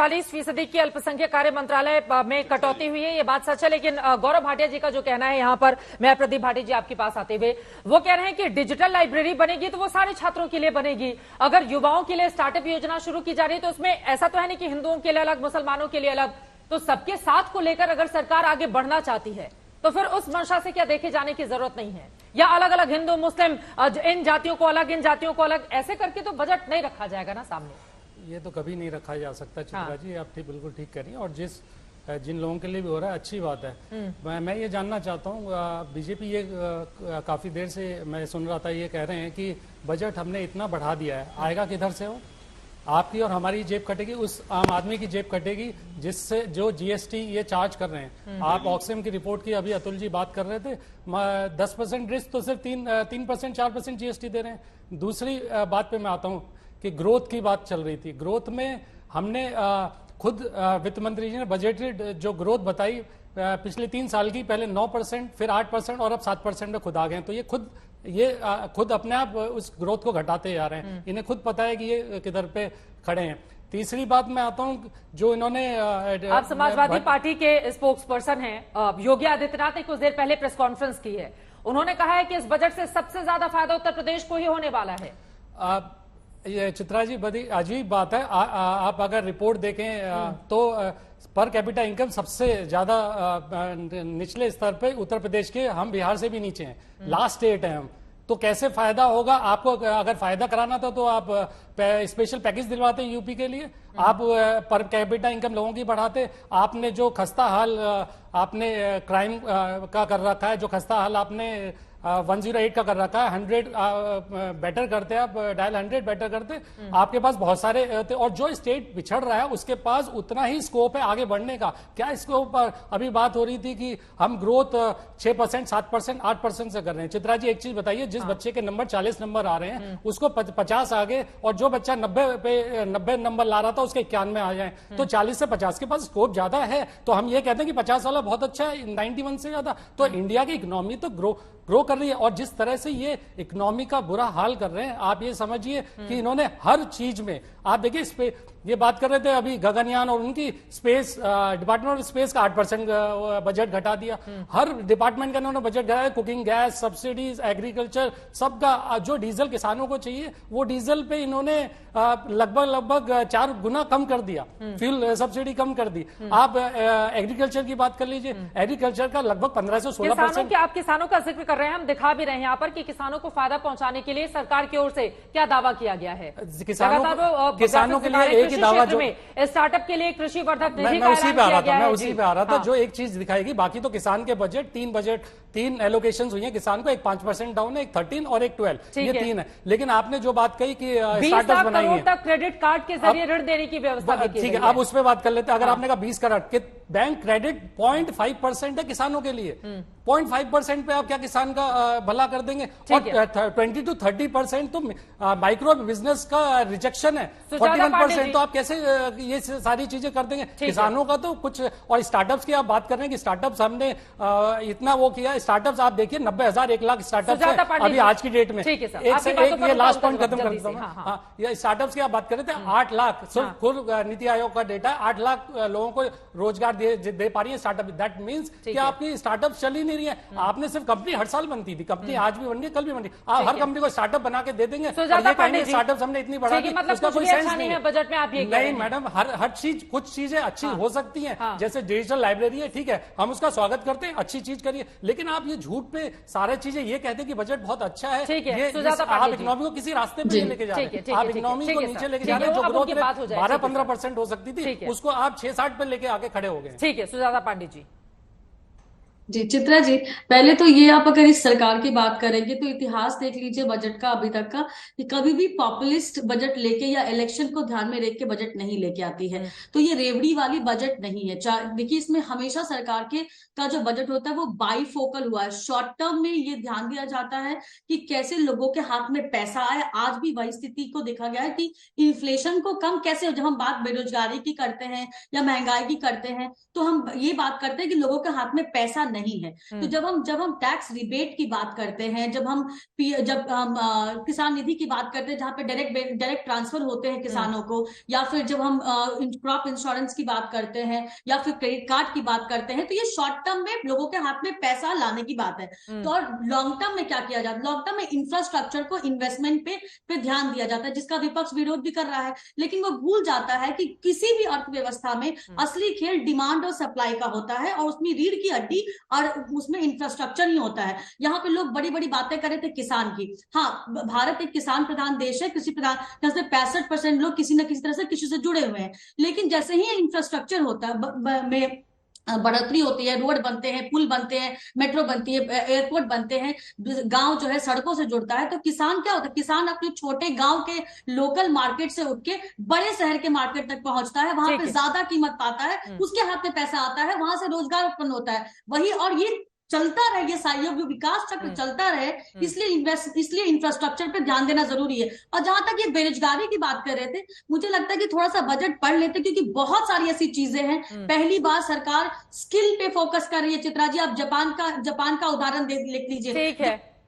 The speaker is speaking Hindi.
40% की अल्पसंख्यक कार्य मंत्रालय में कटौती हुई है, ये बात सच है। लेकिन गौरव भाटिया जी का जो कहना है यहाँ पर, मैं प्रदीप भाटिया जी आपके पास आते हुए, वो कह रहे हैं कि डिजिटल लाइब्रेरी बनेगी तो वो सारे छात्रों के लिए बनेगी। अगर युवाओं के लिए स्टार्टअप योजना शुरू की जा रही है तो उसमें ऐसा तो है नहीं कि हिंदुओं के लिए अलग, मुसलमानों के लिए अलग। तो सबके साथ को लेकर अगर सरकार आगे बढ़ना चाहती है तो फिर उस मंशा से क्या देखे जाने की जरूरत नहीं है, या अलग अलग हिंदू मुस्लिम, इन जातियों को अलग, इन जातियों को अलग, ऐसे करके तो बजट नहीं रखा जाएगा ना सामने। ये तो कभी नहीं रखा जा सकता चित्रा जी, आप बिल्कुल ठीक कह रही हैं। और जिन लोगों के लिए भी हो रहा है अच्छी बात है। मैं ये जानना चाहता हूँ, बीजेपी ये काफी देर से मैं सुन रहा था, ये कह रहे हैं कि बजट हमने इतना बढ़ा दिया है, आएगा किधर से हो? आपकी और हमारी जेब कटेगी, उस आम आदमी की जेब कटेगी जिससे जो जीएसटी ये चार्ज कर रहे हैं। आप ऑक्सिम की रिपोर्ट की अभी अतुल जी बात कर रहे थे, 10% रिस्क तो सिर्फ 3% 4% जीएसटी दे रहे हैं। दूसरी बात पे मैं आता हूँ कि ग्रोथ की बात चल रही थी। ग्रोथ में हमने खुद वित्त मंत्री जी ने बजटेड जो ग्रोथ बताई पिछले 3 साल की, पहले 9%, फिर 8% और अब 7% में खुद आ गए। तो ये खुद अपने आप उस ग्रोथ को घटाते जा रहे हैं। इन्हें खुद पता है कि ये किधर पे खड़े हैं। तीसरी बात मैं आता हूं, जो इन्होंने आप समाजवादी पार्टी के स्पोक्स पर्सन हैं, योगी आदित्यनाथ ने कुछ देर पहले प्रेस कॉन्फ्रेंस की है। उन्होंने कहा है कि इस बजट से सबसे ज्यादा फायदा उत्तर प्रदेश को ही होने वाला है। ये चित्रा जी बड़ी अजीब बात है। आप अगर रिपोर्ट देखें तो पर कैपिटा इनकम सबसे ज्यादा निचले स्तर पे उत्तर प्रदेश के, हम बिहार से भी नीचे हैं, लास्ट स्टेट है हम। तो कैसे फायदा होगा? आपको अगर फायदा कराना था तो आप स्पेशल पैकेज दिलवाते यूपी के लिए, आप पर कैपिटा इनकम लोगों की बढ़ाते। आपने जो खस्ता हाल आपने क्राइम का कर रखा है, जो खस्ता हाल आपने 108 का कर रखा है, 100 बेटर करते, आप डायल 100 बेटर करते। आपके पास बहुत सारे थे, और जो स्टेट पिछड़ रहा है उसके पास उतना ही स्कोप है आगे बढ़ने का। क्या स्कोप? अभी बात हो रही थी कि हम ग्रोथ 6%, 7%, 8% से कर रहे हैं। चित्रा जी एक चीज बताइए, जिस बच्चे के नंबर 40 नंबर आ रहे हैं उसको 50 आ गए, और जो बच्चा 90 नंबर ला रहा था उसके 91 आ जाए, तो 40 से 50 के पास स्कोप ज्यादा है। तो हम ये कहते हैं कि 50 वाला बहुत अच्छा है, 91 से ज्यादा। तो इंडिया की इकोनॉमी तो ग्रो कर रही है, और जिस तरह से ये इकोनॉमी का बुरा हाल कर रहे हैं, आप ये समझिए कि इन्होंने हर चीज में, आप देखिए ये बात कर रहे थे अभी गगनयान और उनकी स्पेस डिपार्टमेंट ऑफ स्पेस का 8% बजट घटा दिया। हर डिपार्टमेंट का इन्होंने बजट घटाया। कुकिंग गैस, सब्सिडीज, एग्रीकल्चर, सबका जो डीजल किसानों को चाहिए वो डीजल पे इन्होंने लगभग 4 गुना कम कर दिया, फ्यूल सब्सिडी कम कर दी। आप एग्रीकल्चर की बात कर लीजिए, एग्रीकल्चर का लगभग 15 से 16%। आप किसानों का जिक्र कर रहे हैं, हम दिखा भी रहे हैं यहाँ पर कि किसानों को फायदा पहुंचाने के लिए सरकार की ओर से क्या दावा किया गया है। किसानों के लिए एक ही दावा, जो स्टार्टअप के लिए कृषि वर्धक निधि, मैं उसी पे आ रहा था, जो एक चीज दिखाएगी। बाकी तो किसान के बजट 3 एलोकेशन हुई है किसान को, एक 5% डाउन है, एक 13 और एक 12, ये 3 है। लेकिन आपने जो बात कही कि स्टार्टअप्स बनाई है, तक क्रेडिट कार्ड के जरिए ऋण देने की व्यवस्था, ठीक है, अब उस पर बात कर लेते हैं। अगर आपने कहा 20 करोड़ के बैंक क्रेडिट 0.5% है किसानों के लिए, 0.5% पे आप क्या किसान का भला कर देंगे? और 20 to 30% तो माइक्रो बिजनेस का रिजेक्शन है, 41% तो आप कैसे ये सारी चीजें कर देंगे? किसानों का तो कुछ। और स्टार्टअप्स की आप बात कर रहे हैं कि स्टार्टअप्स हमने इतना वो किया। स्टार्टअप्स आप देखिए 90,000 1 लाख स्टार्टअप अभी आज की डेट में। एक से एक ये लास्ट पॉइंट खत्म कर देता हूं। ये स्टार्टअप्स की आप बात कर रहे थे, 8 लाख खुद नीति आयोग का डेटा, 8 लाख लोगों को रोजगार दे पा रही है स्टार्टअप। दैट मीन्स कि आपकी स्टार्टअप चल ही नहीं रही है। आपने सिर्फ कंपनी हर साल बनती थी, कंपनी आज भी बन रही है, कल भी बन रही है। आप हर कंपनी को स्टार्टअप बना के दे देंगे, स्टार्टअप हमने इतनी बढ़ा दी, उसका कोई सेंस नहीं है बजट में। आप ये नहीं मैडम, हर चीज, कुछ चीजें अच्छी हो सकती हैं, जैसे डिजिटल लाइब्रेरी है, ठीक है, हम उसका स्वागत करते हैं, अच्छी चीज करिए। लेकिन आप ये झूठ पे सारे चीजें ये कहते हैं कि बजट बहुत अच्छा है, आप इकोनॉमी को किसी रास्ते पे लेके जा रहे हैं, आप इकोनॉमी को नीचे लेके जा रहे हैं। जो ग्रोथ 12-15% हो सकती थी, उसको आप 6-7 पे लेके आके खड़े हो गए। ठीक है, सुजाता पांडे जी। जी चित्रा जी, पहले तो ये, आप अगर इस सरकार की बात करेंगे तो इतिहास देख लीजिए बजट का अभी तक का, कि कभी भी पॉपुलिस्ट बजट लेके या इलेक्शन को ध्यान में रख के बजट नहीं लेके आती है। तो ये रेवड़ी वाली बजट नहीं है। देखिए, इसमें हमेशा सरकार का जो बजट होता है वो बाईफोकल हुआ है। शॉर्ट टर्म में ये ध्यान दिया जाता है कि कैसे लोगों के हाथ में पैसा आए। आज भी वही स्थिति को देखा गया है कि इन्फ्लेशन को कम कैसे हो। जब हम बात बेरोजगारी की करते हैं या महंगाई की करते हैं तो हम ये बात करते हैं कि लोगों के हाथ में पैसा नहीं है। तो जब हम टैक्स रिबेट की बात करते हैं, जब हम किसान निधि की बात करते हैं जहां पे डायरेक्ट ट्रांसफर होते हैं किसानों को, या फिर जब हम क्रॉप इंश्योरेंस की बात करते हैं या फिर क्रेडिट कार्ड की बात करते हैं, तो ये शॉर्ट टर्म में लोगों के हाथ में पैसा लाने की बात है। तो और लॉन्ग टर्म में क्या किया जाता है? लॉन्ग टर्म में इंफ्रास्ट्रक्चर को, इन्वेस्टमेंट पे ध्यान दिया जाता है, जिसका विपक्ष विरोध भी कर रहा है। लेकिन वो भूल जाता है कि किसी भी अर्थव्यवस्था में असली खेल डिमांड और सप्लाई का होता है, और उसमें रीढ़ की हड्डी और उसमें इंफ्रास्ट्रक्चर ही होता है। यहाँ पे लोग बड़ी बड़ी बातें कर रहे थे किसान की। हाँ, भारत एक किसान प्रधान देश है, कृषि प्रधान, जहाँ से 65% लोग किसी न किसी तरह से कृषि से जुड़े हुए हैं। लेकिन जैसे ही इंफ्रास्ट्रक्चर होता है, में बढ़ोतरी होती है, रोड बनते हैं, पुल बनते हैं, मेट्रो बनती है, एयरपोर्ट बनते हैं, गांव जो है सड़कों से जुड़ता है, तो किसान क्या होता है? किसान अपने छोटे गांव के लोकल मार्केट से उठ के बड़े शहर के मार्केट तक पहुंचता है, वहां पे ज्यादा कीमत पाता है, उसके हाथ में पैसा आता है, वहां से रोजगार उत्पन्न होता है। वही, और ये चलता रहे, ये सहयोग विकास चक्र चलता रहे, इसलिए इंफ्रास्ट्रक्चर पे ध्यान देना जरूरी है। और जहां तक ये बेरोजगारी की बात कर रहे थे, मुझे लगता है कि थोड़ा सा बजट पढ़ लेते, क्योंकि बहुत सारी ऐसी चीजें हैं। पहली बार सरकार स्किल पे फोकस कर रही है। चित्रा जी, आप जापान का उदाहरण लिख लीजिए। ठीक है।